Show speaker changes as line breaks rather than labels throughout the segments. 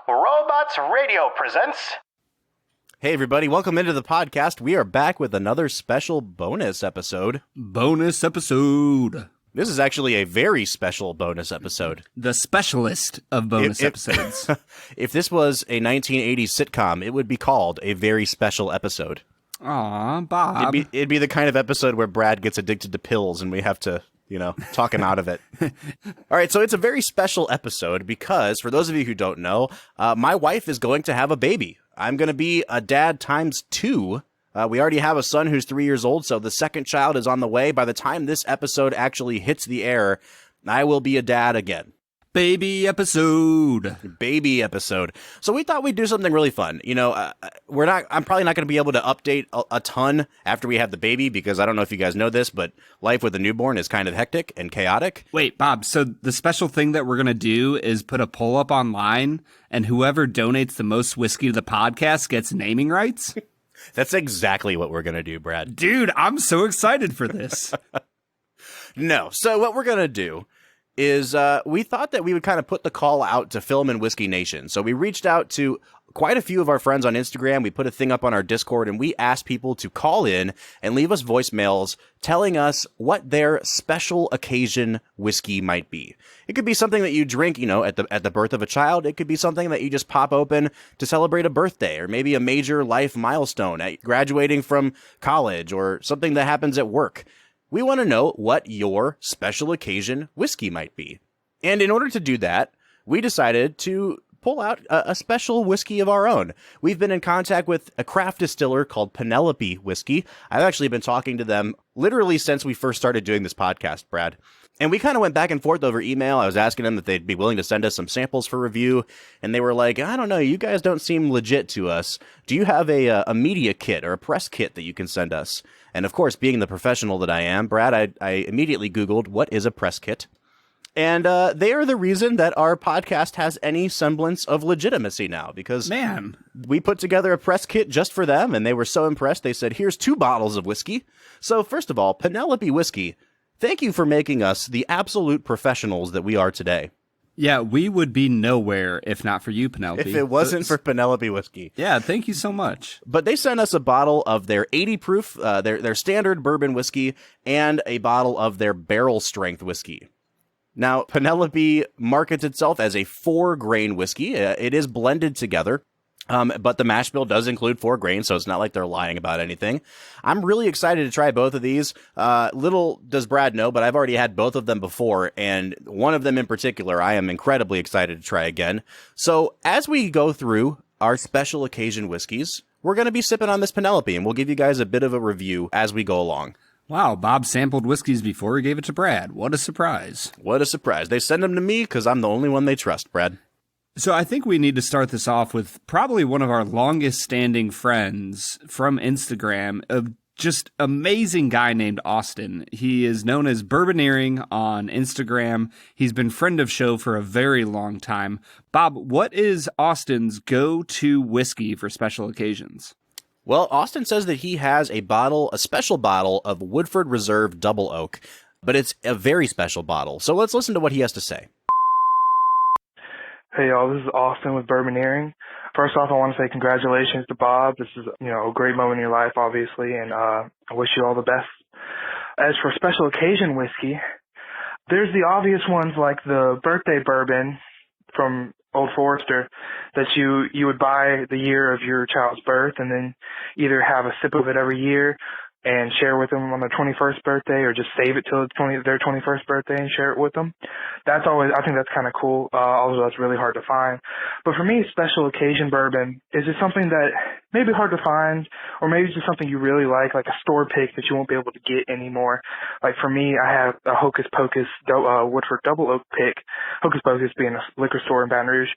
Robots Radio presents...
Hey everybody, welcome into the podcast. We are back with another special bonus episode.
Bonus episode.
This is actually a very special bonus episode.
The specialist of bonus episodes.
If this was a 1980s sitcom, it would be called a very special episode.
Aw, Bob.
It'd be the kind of episode where Brad gets addicted to pills and we have to, talk him out of it. All right, so it's a very special episode because, for those of you who don't know, my wife is going to have a baby. I'm going to be a dad times 2. We already have a son who's 3 years old, so the second child is on the way. By the time this episode actually hits the air, I will be a dad again.
Baby episode.
Baby episode. So we thought we'd do something really fun. I'm probably not going to be able to update a ton after we have the baby because I don't know if you guys know this, but life with a newborn is kind of hectic and chaotic.
Wait, Bob, so the special thing that we're going to do is put a poll up online, and whoever donates the most whiskey to the podcast gets naming rights?
That's exactly what we're going to do, Brad.
Dude, I'm so excited for this.
No. So what we're going to do is we thought that we would kind of put the call out to Film and Whiskey Nation. So we reached out to quite a few of our friends on Instagram. We put a thing up on our Discord, and we asked people to call in and leave us voicemails telling us what their special occasion whiskey might be. It could be something that you drink, at the birth of a child. It could be something that you just pop open to celebrate a birthday, or maybe a major life milestone at graduating from college, or something that happens at work. We want to know what your special occasion whiskey might be. And in order to do that, we decided to pull out a special whiskey of our own. We've been in contact with a craft distiller called Penelope Whiskey. I've actually been talking to them literally since we first started doing this podcast, Brad. And we kind of went back and forth over email. I was asking them if they'd be willing to send us some samples for review. And they were like, I don't know, you guys don't seem legit to us. Do you have a media kit or a press kit that you can send us? And of course, being the professional that I am, Brad, I immediately Googled, what is a press kit? And they are the reason that our podcast has any semblance of legitimacy now, because we put together a press kit just for them, and they were so impressed, they said, here's 2 bottles of whiskey. So first of all, Penelope Whiskey, thank you for making us the absolute professionals that we are today.
Yeah, we would be nowhere if not for you, Penelope.
If it wasn't for Penelope Whiskey.
Yeah, thank you so much.
But they sent us a bottle of their 80 proof, their standard bourbon whiskey, and a bottle of their barrel strength whiskey. Now, Penelope markets itself as a 4-grain whiskey. It is blended together. But the mash bill does include 4 grains, so it's not like they're lying about anything. I'm really excited to try both of these. Little does Brad know, but I've already had both of them before, and one of them in particular I am incredibly excited to try again. So as we go through our special occasion whiskeys, we're going to be sipping on this Penelope, and we'll give you guys a bit of a review as we go along.
Wow, Bob sampled whiskeys before he gave it to Brad. What a surprise.
What a surprise. They send them to me because I'm the only one they trust, Brad.
So I think we need to start this off with probably one of our longest standing friends from Instagram, a just amazing guy named Austin. He is known as Bourboneering on Instagram. He's been friend of show for a very long time. Bob, what is Austin's go-to whiskey for special occasions?
Well, Austin says that he has a special bottle of Woodford Reserve Double Oak, but it's a very special bottle. So let's listen to what he has to say.
Hey y'all, this is Austin with Bourboneering. First off, I want to say congratulations to Bob. This is, a great moment in your life, obviously, and I wish you all the best. As for special occasion whiskey, there's the obvious ones like the birthday bourbon from Old Forester that you would buy the year of your child's birth and then either have a sip of it every year and share with them on their 21st birthday, or just save it till their 21st birthday and share it with them. I think that's kind of cool, although that's really hard to find. But for me, special occasion bourbon is just something that may be hard to find, or maybe just something you really like a store pick that you won't be able to get anymore. Like for me, I have a Hocus Pocus Woodford Double Oak pick, Hocus Pocus being a liquor store in Baton Rouge,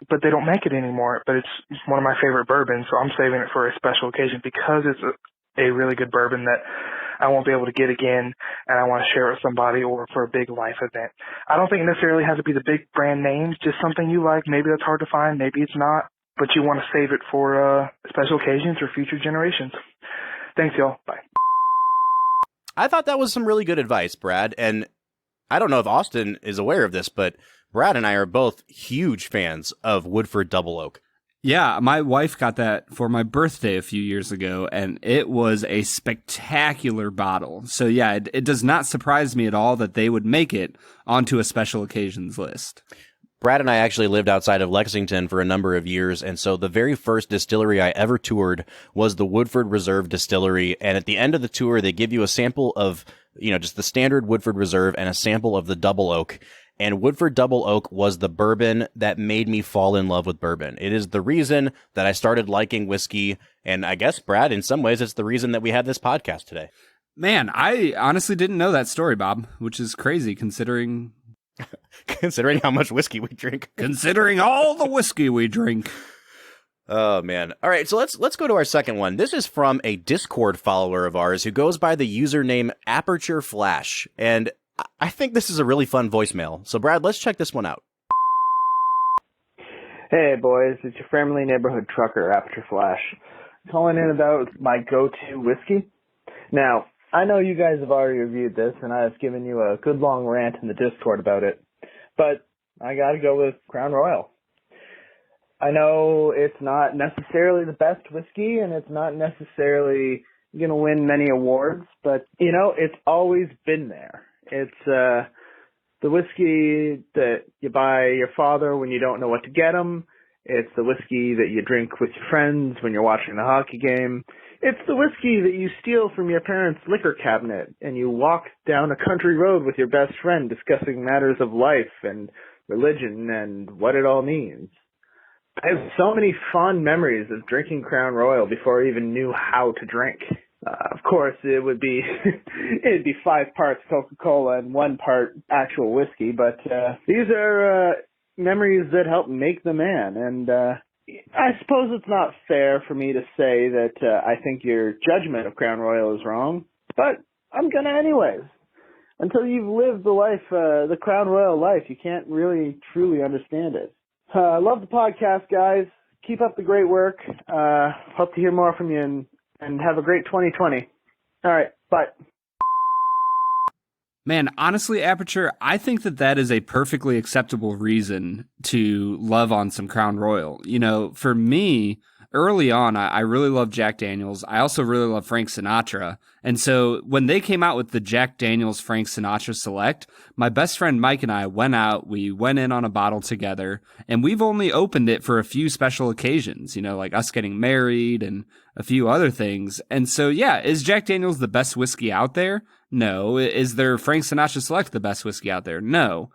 but they don't make it anymore, but it's one of my favorite bourbons, so I'm saving it for a special occasion because it's a really good bourbon that I won't be able to get again, and I want to share it with somebody or for a big life event. I don't think it necessarily has to be the big brand names, just something you like. Maybe that's hard to find, maybe it's not, but you want to save it for special occasions or future generations. Thanks, y'all. Bye.
I thought that was some really good advice, Brad, and I don't know if Austin is aware of this, but Brad and I are both huge fans of Woodford Double Oak.
Yeah, my wife got that for my birthday a few years ago, and it was a spectacular bottle. So yeah, it does not surprise me at all that they would make it onto a special occasions list.
Brad and I actually lived outside of Lexington for a number of years, and so the very first distillery I ever toured was the Woodford Reserve Distillery, and at the end of the tour, they give you a sample of, just the standard Woodford Reserve and a sample of the Double Oak. And Woodford Double Oak was the bourbon that made me fall in love with bourbon. It is the reason that I started liking whiskey. And I guess, Brad, in some ways, it's the reason that we had this podcast today.
Man, I honestly didn't know that story, Bob, which is crazy considering...
considering how much whiskey we drink.
Considering all the whiskey we drink.
Oh, man. All right, so let's go to our second one. This is from a Discord follower of ours who goes by the username Aperture Flash. And I think this is a really fun voicemail. So, Brad, let's check this one out.
Hey, boys. It's your friendly neighborhood trucker, Aperture Flash. Calling in about my go-to whiskey. Now, I know you guys have already reviewed this, and I've given you a good long rant in the Discord about it. But I gotta go with Crown Royal. I know it's not necessarily the best whiskey, and it's not necessarily gonna win many awards, but, it's always been there. It's the whiskey that you buy your father when you don't know what to get him. It's the whiskey that you drink with your friends when you're watching a hockey game. It's the whiskey that you steal from your parents' liquor cabinet and you walk down a country road with your best friend discussing matters of life and religion and what it all means. I have so many fond memories of drinking Crown Royal before I even knew how to drink. Of course, it'd be 5 parts Coca-Cola and 1 part actual whiskey, but these are memories that help make the man. And I suppose it's not fair for me to say that I think your judgment of Crown Royal is wrong, but I'm gonna anyways. Until you've lived the life, the Crown Royal life, you can't really truly understand it. Love the podcast, guys. Keep up the great work. Hope to hear more from you and have a great 2020. All right, bye.
Man, honestly, Aperture, I think that is a perfectly acceptable reason to love on some Crown Royal. For me, early on, I really loved Jack Daniels. I also really love Frank Sinatra. And so when they came out with the Jack Daniels Frank Sinatra Select, my best friend Mike and I we went in on a bottle together, and we've only opened it for a few special occasions, like us getting married and a few other things. And so, yeah, is Jack Daniels the best whiskey out there? No. Is there Frank Sinatra Select the best whiskey out there? No.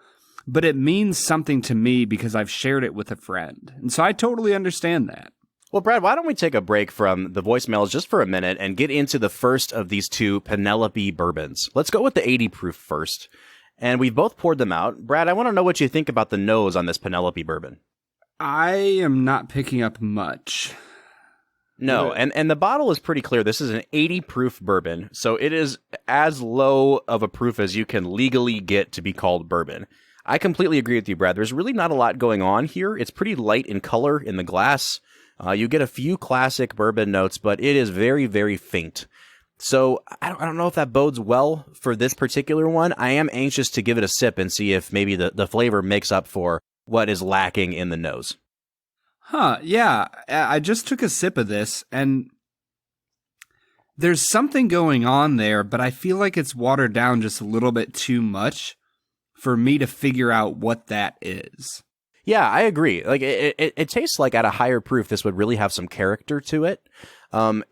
But it means something to me because I've shared it with a friend. And so I totally understand that.
Well, Brad, why don't we take a break from the voicemails just for a minute and get into the first of these 2 Penelope bourbons. Let's go with the 80 proof first. And we've both poured them out. Brad, I want to know what you think about the nose on this Penelope bourbon.
I am not picking up much.
No, and the bottle is pretty clear. This is an 80 proof bourbon, so it is as low of a proof as you can legally get to be called bourbon. I completely agree with you, Brad. There's really not a lot going on here. It's pretty light in color in the glass. You get a few classic bourbon notes, but it is very, very faint. So I don't know if that bodes well for this particular one. I am anxious to give it a sip and see if maybe the flavor makes up for what is lacking in the nose.
Huh, yeah. I just took a sip of this, and there's something going on there, but I feel like it's watered down just a little bit too much for me to figure out what that is.
Yeah, I agree. Like it tastes like at a higher proof, this would really have some character to it.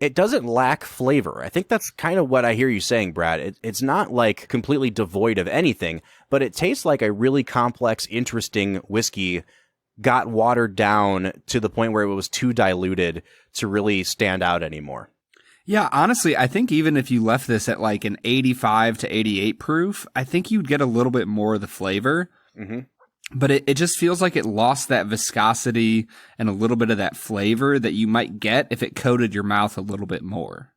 It doesn't lack flavor. I think that's kind of what I hear you saying, Brad. It's not like completely devoid of anything, but it tastes like a really complex, interesting whiskey got watered down to the point where it was too diluted to really stand out anymore.
Yeah, honestly, I think even if you left this at like an 85 to 88 proof, I think you'd get a little bit more of the flavor. Mm-hmm. But it just feels like it lost that viscosity and a little bit of that flavor that you might get if it coated your mouth a little bit more.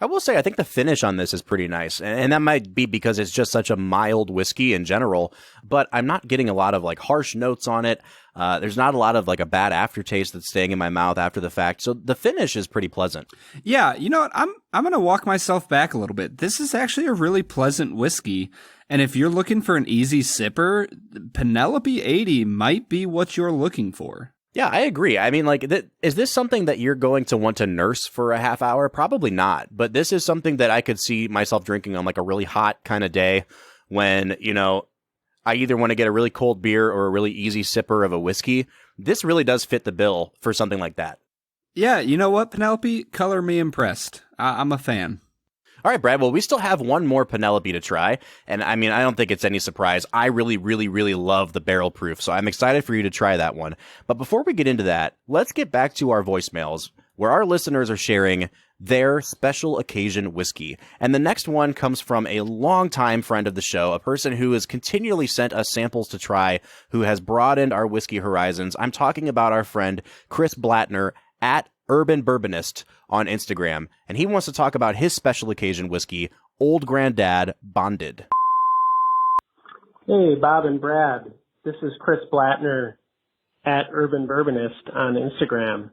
I will say, I think the finish on this is pretty nice. And that might be because it's just such a mild whiskey in general, but I'm not getting a lot of like harsh notes on it. There's not a lot of like a bad aftertaste that's staying in my mouth after the fact. So the finish is pretty pleasant.
Yeah. You know what? I'm going to walk myself back a little bit. This is actually a really pleasant whiskey. And if you're looking for an easy sipper, Penelope 80 might be what you're looking for.
Yeah, I agree. I mean, like, is this something that you're going to want to nurse for a half hour? Probably not. But this is something that I could see myself drinking on like a really hot kind of day when, you know, I either want to get a really cold beer or a really easy sipper of a whiskey. This really does fit the bill for something like that.
Yeah, you know what, Penelope? Color me impressed. I'm a fan.
All right, Brad. Well, we still have one more Penelope to try. And I mean, I don't think it's any surprise. I really, really, really love the barrel proof. So I'm excited for you to try that one. But before we get into that, let's get back to our voicemails where our listeners are sharing their special occasion whiskey. And the next one comes from a longtime friend of the show, a person who has continually sent us samples to try, who has broadened our whiskey horizons. I'm talking about our friend Chris Blattner at Urban Bourbonist on Instagram, and he wants to talk about his special occasion whiskey, Old Grandad Bonded.
Hey, Bob and Brad. This is Chris Blattner at Urban Bourbonist on Instagram.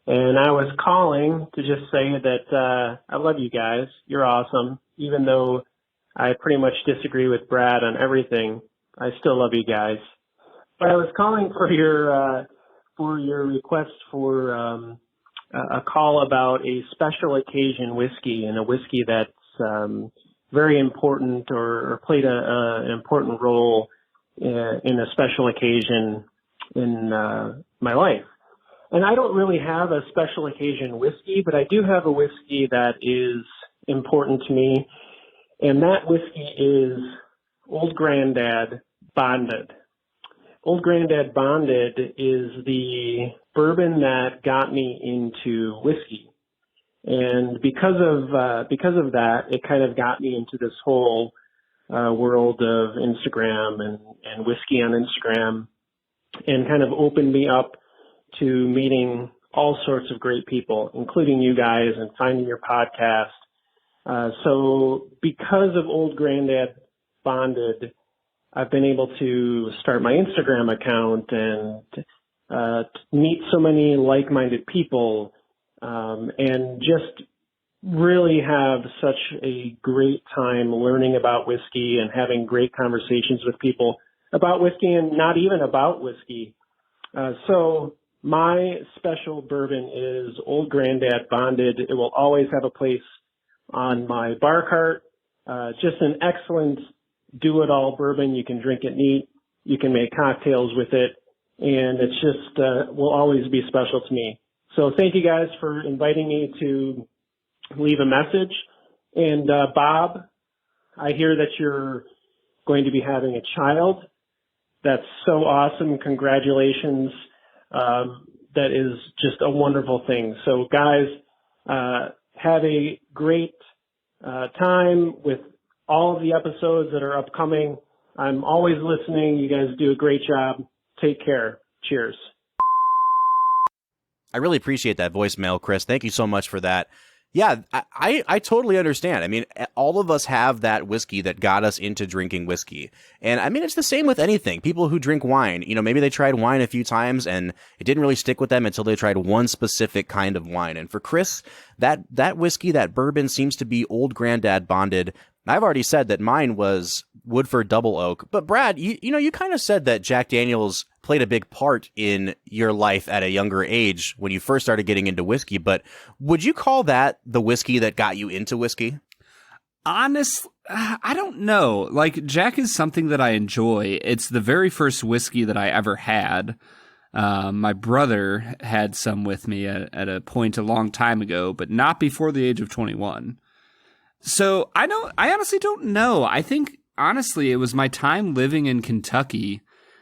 And I was calling to just say that I love you guys. You're awesome. Even though I pretty much disagree with Brad on everything, I still love you guys. But I was calling for your request for a call about a special occasion whiskey, and a whiskey that's very important or played an important role in a special occasion in my life. And I don't really have a special occasion whiskey, but I do have a whiskey that is important to me, and that whiskey is Old Grandad Bonded. Old Grandad Bonded is the bourbon that got me into whiskey. And because of that, it kind of got me into this whole world of Instagram and whiskey on Instagram, and kind of opened me up to meeting all sorts of great people, including you guys, and finding your podcast. So because of Old Grandad Bonded, I've been able to start my Instagram account and meet so many like-minded people, and just really have such a great time learning about whiskey and having great conversations with people about whiskey and not even about whiskey. So my special bourbon is Old Grandad Bonded. It will always have a place on my bar cart. Just an excellent do-it-all bourbon. You can drink it neat. You can make cocktails with it. And it's just will always be special to me. So thank you guys for inviting me to leave a message. And Bob, I hear that you're going to be having a child. That's so awesome. Congratulations. That is just a wonderful thing. So guys, have a great time with all of the episodes that are upcoming. I'm always listening. You guys do a great job. Take care. Cheers.
I really appreciate that voicemail, Chris. Thank you so much for that. Yeah, I totally understand. I mean, all of us have that whiskey that got us into drinking whiskey. And I mean, it's the same with anything. People who drink wine, you know, maybe they tried wine a few times and it didn't really stick with them until they tried one specific kind of wine. And for Chris, that whiskey, that bourbon seems to be Old Grandad Bonded. I've already said that mine was Woodford Double Oak. But Brad, you know, you kind of said that Jack Daniel's played a big part in your life at a younger age when you first started getting into whiskey. But would you call that the whiskey that got you into whiskey?
Honestly, I don't know. Like, Jack is something that I enjoy. It's the very first whiskey that I ever had. My brother had some with me at a point a long time ago, but not before the age of 21. So I honestly don't know. I think, honestly, it was my time living in Kentucky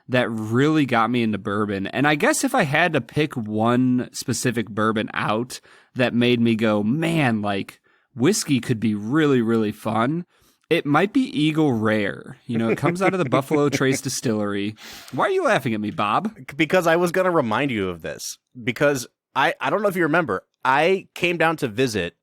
that really got me into bourbon. And I guess if I had to pick one specific bourbon out that made me go, man, like, whiskey could be really, really fun, it might be Eagle Rare. You know, it comes out of the Buffalo Trace Distillery. Why are you laughing at me, Bob?
Because I was going to remind you of this. Because I don't know if you remember, I came down to visit.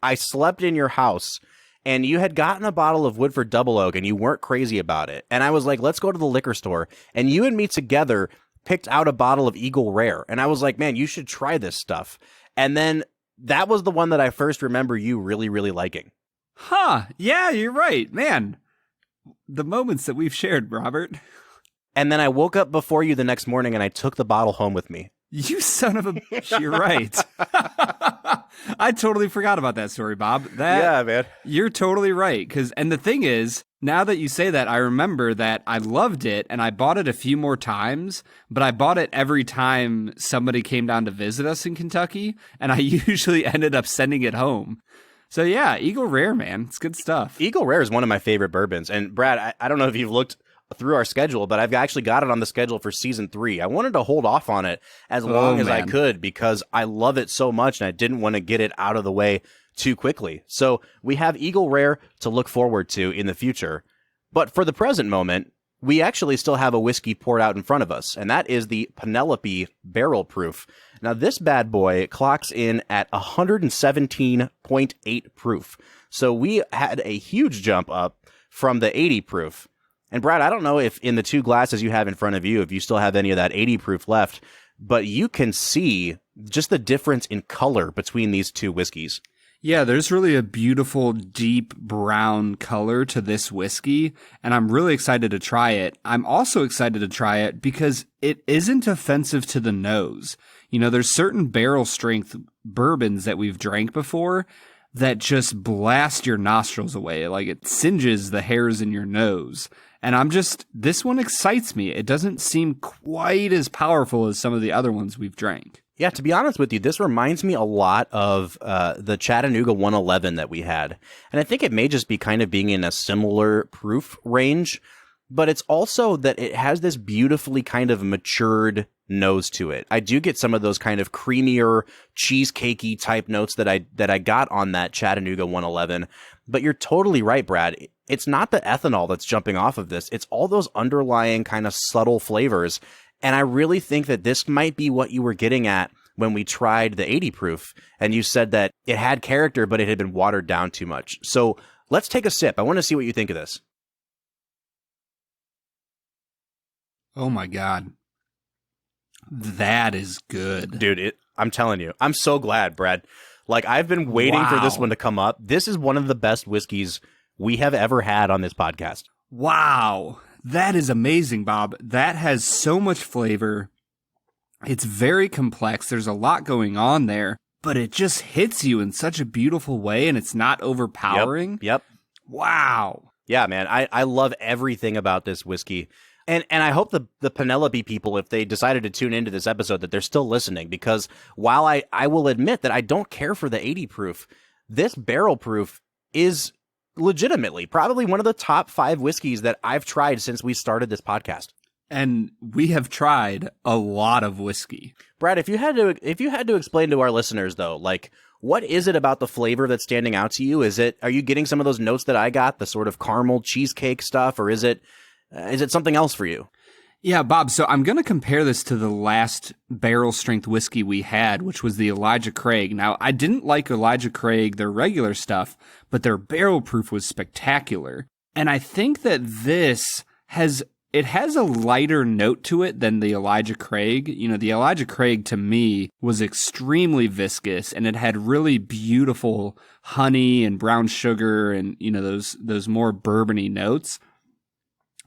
I slept in your house, and you had gotten a bottle of Woodford Double Oak, and you weren't crazy about it. And I was like, let's go to the liquor store. And you and me together picked out a bottle of Eagle Rare. And I was like, man, you should try this stuff. And then that was the one that I first remember you really, really liking.
Huh. Yeah, you're right. Man, The moments that we've shared, Robert.
And then I woke up before you the next morning and I took the bottle home with me.
You son of a bitch, you're right. I totally forgot about that story, Bob.
Yeah, man.
You're totally right. And the thing is, now that you say that, I remember that I loved it and I bought it a few more times, but I bought it every time somebody came down to visit us in Kentucky, and I usually ended up sending it home. So yeah, Eagle Rare, man. It's good stuff.
Eagle Rare is one of my favorite bourbons. And Brad, I don't know if you've looked through our schedule, but I've actually got it on the schedule for season 3. I wanted to hold off on it as long as I could because I love it so much and I didn't want to get it out of the way too quickly. So we have Eagle Rare to look forward to in the future. But for the present moment, we actually still have a whiskey poured out in front of us, and that is the Penelope Barrel Proof. Now, this bad boy clocks in at 117.8 proof. So we had a huge jump up from the 80 proof. And Brad, I don't know if in the 2 glasses you have in front of you, if you still have any of that 80 proof left, but you can see just the difference in color between these 2 whiskeys.
Yeah, there's really a beautiful deep brown color to this whiskey, and I'm really excited to try it. I'm also excited to try it because it isn't offensive to the nose. You know, there's certain barrel strength bourbons that we've drank before that just blast your nostrils away, like it singes the hairs in your nose. And this one excites me. It doesn't seem quite as powerful as some of the other ones we've drank.
Yeah, to be honest with you, this reminds me a lot of the Chattanooga 111 that we had. And I think it may just be kind of being in a similar proof range, but it's also that it has this beautifully kind of matured nose to it. I do get some of those kind of creamier, cheesecakey type notes that I got on that Chattanooga 111. But you're totally right, Brad. It's not the ethanol that's jumping off of this. It's all those underlying kind of subtle flavors. And I really think that this might be what you were getting at when we tried the 80 proof. And you said that it had character, but it had been watered down too much. So let's take a sip. I want to see what you think of this.
Oh my God. That is good.
Dude, I'm telling you, I'm so glad, Brad. Like, I've been waiting for this one to come up. This is one of the best whiskeys we have ever had on this podcast.
Wow. That is amazing, Bob. That has so much flavor. It's very complex. There's a lot going on there, but it just hits you in such a beautiful way, and it's not overpowering.
Yep.
Wow.
Yeah, man. I love everything about this whiskey. And I hope the Penelope people, if they decided to tune into this episode, that they're still listening, because while I will admit that I don't care for the 80 proof, this barrel proof is legitimately probably one of the top 5 whiskeys that I've tried since we started this podcast.
And we have tried a lot of whiskey.
Brad, if you had to explain to our listeners though, like, what is it about the flavor that's standing out to you? Are you getting some of those notes that I got, the sort of caramel cheesecake stuff, or is it something else for you?
Yeah, Bob, so I'm going to compare this to the last barrel strength whiskey we had, which was the Elijah Craig. Now, I didn't like Elijah Craig, their regular stuff, but their barrel proof was spectacular. And I think that this has a lighter note to it than the Elijah Craig. You know, the Elijah Craig to me was extremely viscous, and it had really beautiful honey and brown sugar and, you know, those more bourbony notes.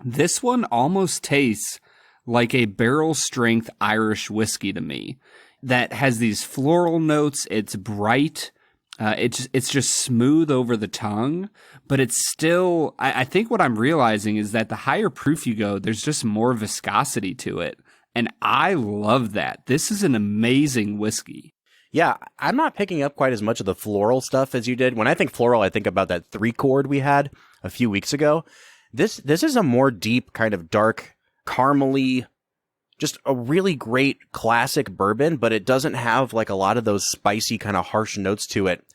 This one almost tastes like a barrel strength Irish whiskey to me that has these floral notes. It's bright. It's just smooth over the tongue, but it's still, I think what I'm realizing is that the higher proof you go, there's just more viscosity to it. And I love that. This is an amazing whiskey.
Yeah, I'm not picking up quite as much of the floral stuff as you did. When I think floral, I think about that 3-chord we had a few weeks ago. This is a more deep, kind of dark, caramely, just a really great classic bourbon, but it doesn't have like a lot of those spicy kind of harsh notes to it.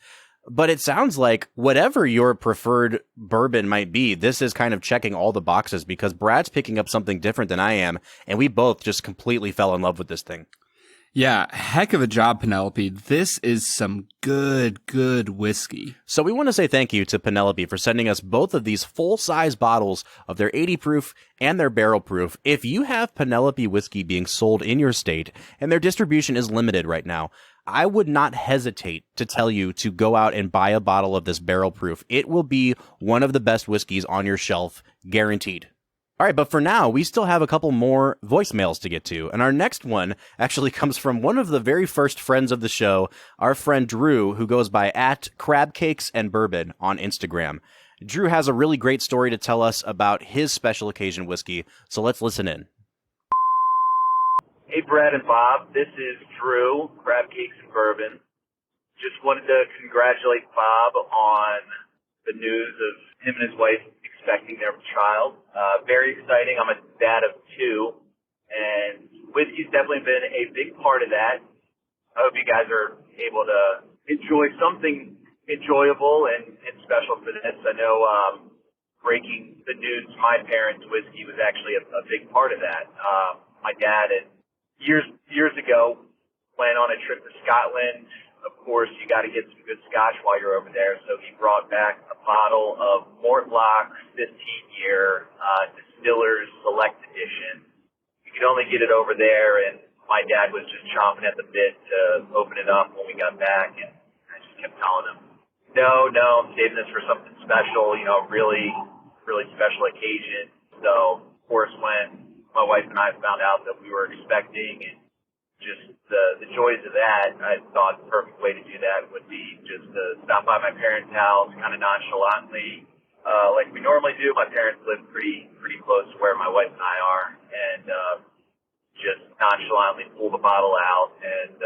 But it sounds like whatever your preferred bourbon might be, this is kind of checking all the boxes, because Brad's picking up something different than I am, and we both just completely fell in love with this thing.
Yeah, heck of a job, Penelope. This is some good whiskey.
So we want to say thank you to Penelope for sending us both of these full-size bottles of their 80 proof and their barrel proof. If you have Penelope whiskey being sold in your state, and their distribution is limited right now, I would not hesitate to tell you to go out and buy a bottle of this barrel proof. It will be one of the best whiskeys on your shelf, guaranteed. All right, but for now, we still have a couple more voicemails to get to. And our next one actually comes from one of the very first friends of the show, our friend Drew, who goes by @crabcakesandbourbon on Instagram. Drew has a really great story to tell us about his special occasion whiskey, so let's listen in.
Hey, Brad and Bob. This is Drew, Crab Cakes and Bourbon. Just wanted to congratulate Bob on the news of him and his wife expecting their child. Very exciting. I'm a dad of 2, and whiskey's definitely been a big part of that. I hope you guys are able to enjoy something enjoyable and special for this. I know breaking the news to my parents' whiskey was actually a big part of that. My dad had years ago went on a trip to Scotland. Of course, you got to get some good scotch while you're over there, so he brought back a bottle of Mortlock 15-year Distiller's Select Edition. You could only get it over there, and my dad was just chomping at the bit to open it up when we got back, and I just kept telling him, no, I'm saving this for something special, really, really special occasion. So, of course, when my wife and I found out that we were expecting and just the joys of that, I thought the perfect way to do that would be just to stop by my parents' house kind of nonchalantly, like we normally do. My parents live pretty close to where my wife and I are, and just nonchalantly pull the bottle out. And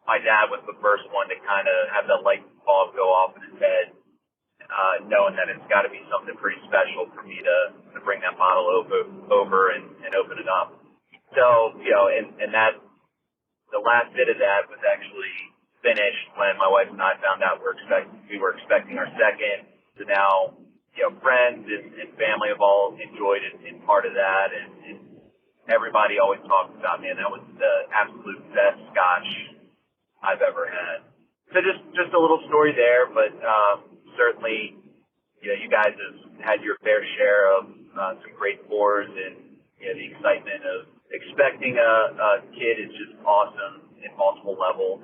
my dad was the first one to kind of have that light bulb go off in his head, knowing that it's got to be something pretty special for me to bring that bottle over and open it up. So, and that, the last bit of that was actually finished when my wife and I found out we were expecting our second. So now, friends and family have all enjoyed it in part of that, and everybody always talks about, man, that was the absolute best scotch I've ever had. So just a little story there, but certainly, you guys have had your fair share of some great pours, and the excitement of expecting a kid is just awesome in multiple levels.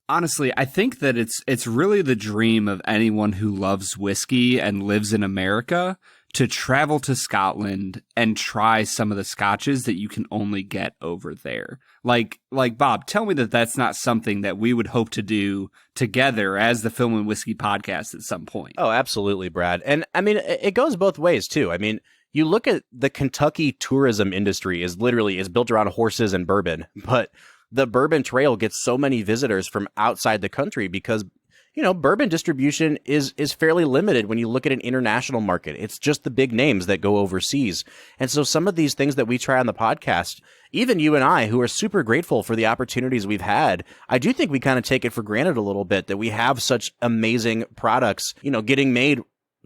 Honestly, I think that it's really the dream of anyone who loves whiskey and lives in America to travel to Scotland and try some of the scotches that you can only get over there. Like Bob, tell me that that's not something that we would hope to do together as the Film and Whiskey podcast at some point.
Oh, absolutely, Brad. And I mean, it goes both ways too. I mean, you look at the Kentucky tourism industry is built around horses and bourbon, but the Bourbon Trail gets so many visitors from outside the country because, bourbon distribution is fairly limited when you look at an international market. It's just the big names that go overseas. And so some of these things that we try on the podcast, even you and I, who are super grateful for the opportunities we've had, I do think we kind of take it for granted a little bit that we have such amazing products, getting made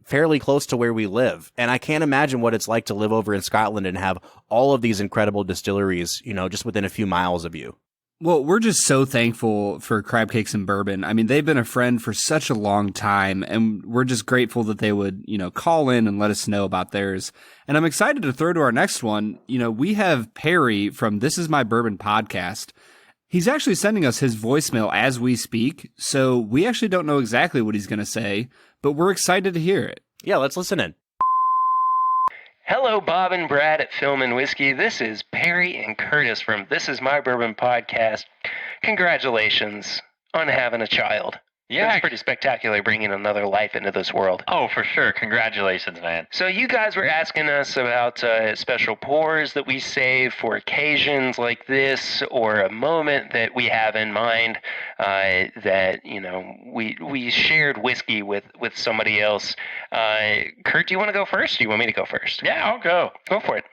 fairly close to where we live. And I can't imagine what it's like to live over in Scotland and have all of these incredible distilleries, just within a few miles of you.
Well, we're just so thankful for Crab Cakes and Bourbon. I mean, they've been a friend for such a long time, and we're just grateful that they would, call in and let us know about theirs. And I'm excited to throw to our next one. We have Perry from This Is My Bourbon podcast. He's actually sending us his voicemail as we speak, so we actually don't know exactly what he's going to say, but we're excited to hear it.
Yeah, let's listen in.
Hello, Bob and Brad at Film and Whiskey. This is Perry and Curtis from This Is My Bourbon podcast. Congratulations on having a child.
Yeah.
It's pretty spectacular bringing another life into this world.
Oh, for sure. Congratulations, man.
So you guys were asking us about special pours that we save for occasions like this, or a moment that we have in mind that, we shared whiskey with somebody else. Kurt, do you want to go first? Or do you want me to go first?
Yeah, I'll go.
Go for it.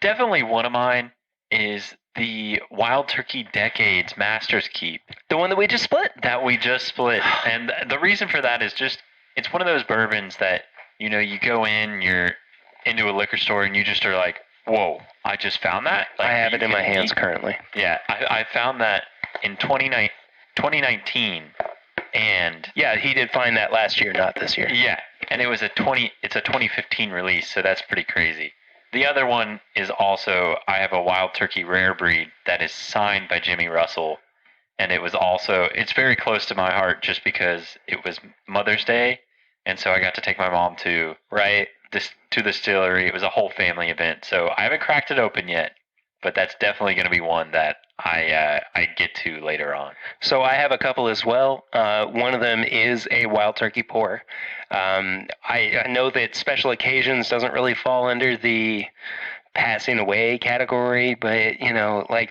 Definitely one of mine is the Wild Turkey Decades Master's Keep.
The one that we just split?
That we just split. And the reason for that is just, it's one of those bourbons that, you go in, you're into a liquor store, and you just are like, Whoa, I just found that?
I have it in my hands currently.
Yeah, I found that in 2019, and
Yeah, he did find that last year, not this year.
yeah, and it's a 2015 release, so that's pretty crazy. The other one is also, I have a Wild Turkey rare breed that is signed by Jimmy Russell, and it's very close to my heart just because it was Mother's Day, and so I got to take my mom to the distillery. It was a whole family event, so I haven't cracked it open yet, but that's definitely going to be one that I get to later on.
So I have a couple as well. One of them is a Wild Turkey pour. I know that special occasions doesn't really fall under the passing away category, but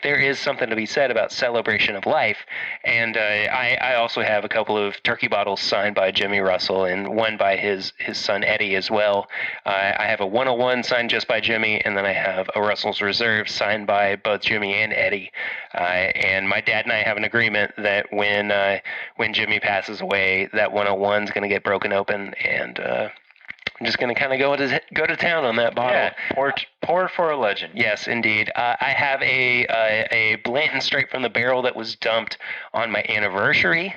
there is something to be said about celebration of life. And I also have a couple of turkey bottles signed by Jimmy Russell and one by his son Eddie as well. I have a 101 signed just by Jimmy, and then I have a Russell's Reserve signed by both Jimmy and Eddie. And my dad and I have an agreement that when Jimmy passes away, that 101 is going to get broken open, and I'm just going to kind of go to town on that bottle.
Yeah, pour for a legend.
Yes, indeed. I have a Blanton straight from the barrel that was dumped on my anniversary,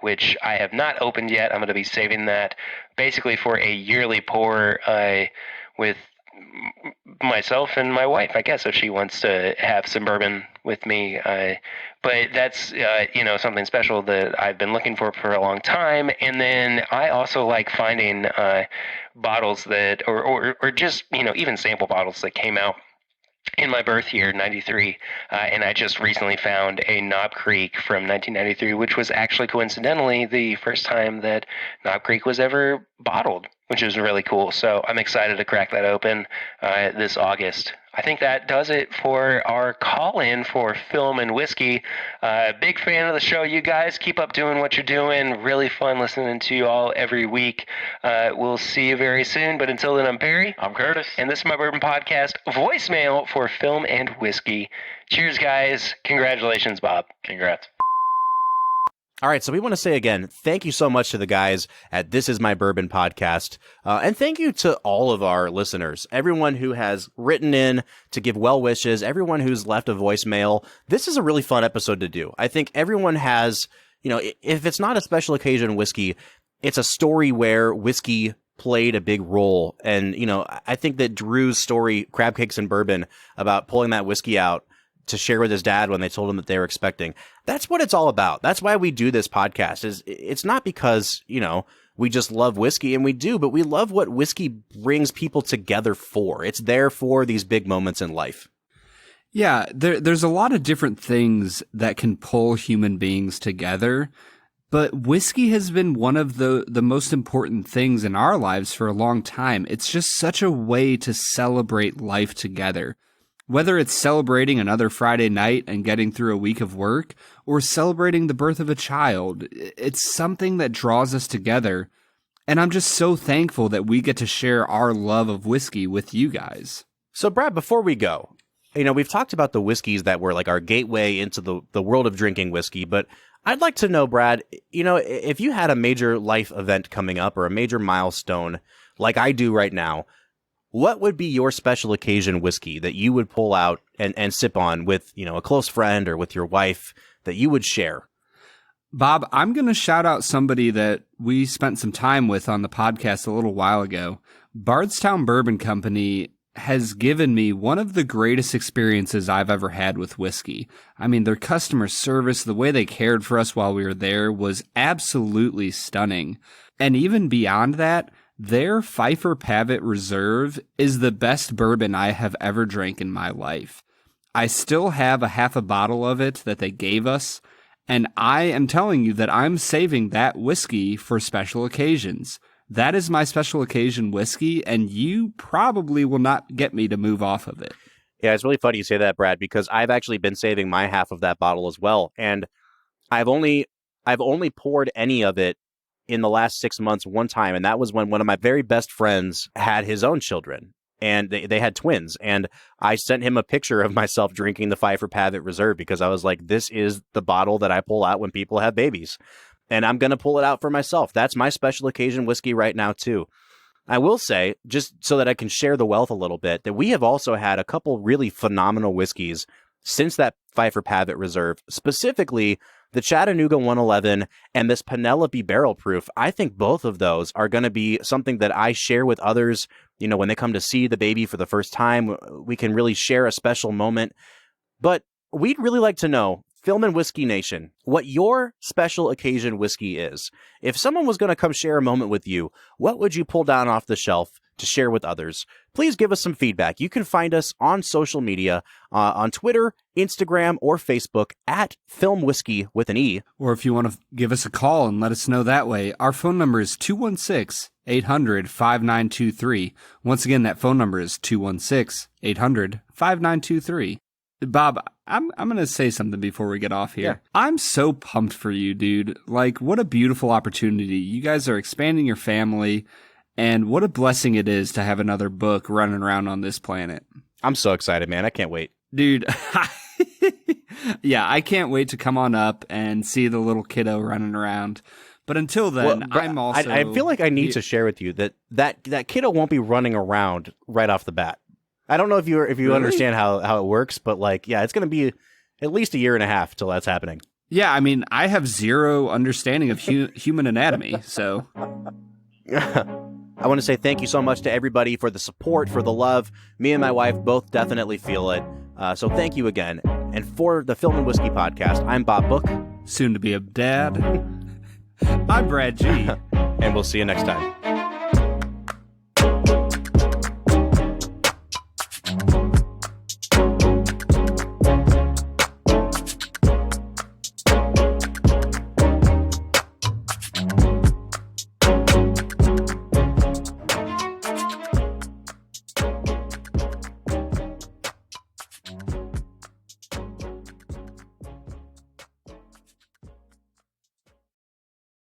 which I have not opened yet. I'm going to be saving that basically for a yearly pour with myself and my wife, I guess, if she wants to have some bourbon with me. But that's, something special that I've been looking for a long time. And then I also like finding bottles that, or just, even sample bottles that came out in my birth year, 93, and I just recently found a Knob Creek from 1993, which was actually coincidentally the first time that Knob Creek was ever bottled, which is really cool. So I'm excited to crack that open this August. I think that does it for our call-in for Film and Whiskey. Big fan of the show, you guys. Keep up doing what you're doing. Really fun listening to you all every week. We'll see you very soon. But until then, I'm Barry.
I'm Curtis.
And this is my Bourbon Podcast voicemail for Film and Whiskey. Cheers, guys. Congratulations, Bob.
Congrats.
All right, so we want to say again, thank you so much to the guys at This Is My Bourbon Podcast, and thank you to all of our listeners, everyone who has written in to give well wishes, everyone who's left a voicemail. This is a really fun episode to do. I think everyone has, if it's not a special occasion whiskey, it's a story where whiskey played a big role. And, I think that Drew's story, Crab Cakes and Bourbon, about pulling that whiskey out to share with his dad when they told him that they were expecting. That's what it's all about. That's why we do this podcast. It's not because, we just love whiskey, and we do, but we love what whiskey brings people together for. It's there for these big moments in life.
Yeah, there's a lot of different things that can pull human beings together, but whiskey has been one of the most important things in our lives for a long time. It's just such a way to celebrate life together. Whether it's celebrating another Friday night and getting through a week of work, or celebrating the birth of a child, it's something that draws us together. And I'm just so thankful that we get to share our love of whiskey with you guys.
So, Brad, before we go, we've talked about the whiskeys that were like our gateway into the world of drinking whiskey, but I'd like to know, Brad, if you had a major life event coming up or a major milestone like I do right now, what would be your special occasion whiskey that you would pull out and sip on with, a close friend or with your wife that you would share?
Bob, I'm going to shout out somebody that we spent some time with on the podcast a little while ago. Bardstown Bourbon Company has given me one of the greatest experiences I've ever had with whiskey. I mean, their customer service, the way they cared for us while we were there was absolutely stunning. And even beyond that, their Pfeiffer Pavitt Reserve is the best bourbon I have ever drank in my life. I still have a half a bottle of it that they gave us, and I am telling you that I'm saving that whiskey for special occasions. That is my special occasion whiskey, and you probably will not get me to move off of it.
Yeah, it's really funny you say that, Brad, because I've actually been saving my half of that bottle as well, and I've only poured any of it in the last 6 months one time, and that was when one of my very best friends had his own children, and they had twins, and I sent him a picture of myself drinking the Pfeiffer Pavitt Reserve because I was like, this is the bottle that I pull out when people have babies, and I'm going to pull it out for myself. That's my special occasion whiskey right now, too. I will say, just so that I can share the wealth a little bit, that we have also had a couple really phenomenal whiskeys since that Pfeiffer Pavitt Reserve, specifically the Chattanooga 111 and this Penelope Barrel Proof. I think both of those are going to be something that I share with others. You know, when they come to see the baby for the first time, we can really share a special moment. But we'd really like to know, Film and Whiskey Nation, what your special occasion whiskey is. If someone was going to come share a moment with you, what would you pull down off the shelf to share with others? Please give us some feedback. You can find us on social media, on Twitter, Instagram, or Facebook at Film Whiskey with an E.
Or if you want to give us a call and let us know that way, our phone number is 216-800-5923. Once again, that phone number is 216-800-5923. Bob, I'm going to say something before we get off here. Yeah. I'm so pumped for you, dude. Like, what a beautiful opportunity. You guys are expanding your family, and what a blessing it is to have another book running around on this planet.
I'm so excited, man. I can't wait.
Dude, yeah, I can't wait to come on up and see the little kiddo running around. But until then, I'm also...
I feel like I need to share with you that kiddo won't be running around right off the bat. I don't know if you really? Understand how it works, but like, yeah, it's going to be at least a year and a half till that's happening.
Yeah, I mean, I have zero understanding of human anatomy, so.
I want to say thank you so much to everybody for the support, for the love. Me and my wife both definitely feel it. So thank you again. And for the Film and Whiskey Podcast, I'm Bob Book.
Soon to be a dad. I'm Brad G.
And we'll see you next time.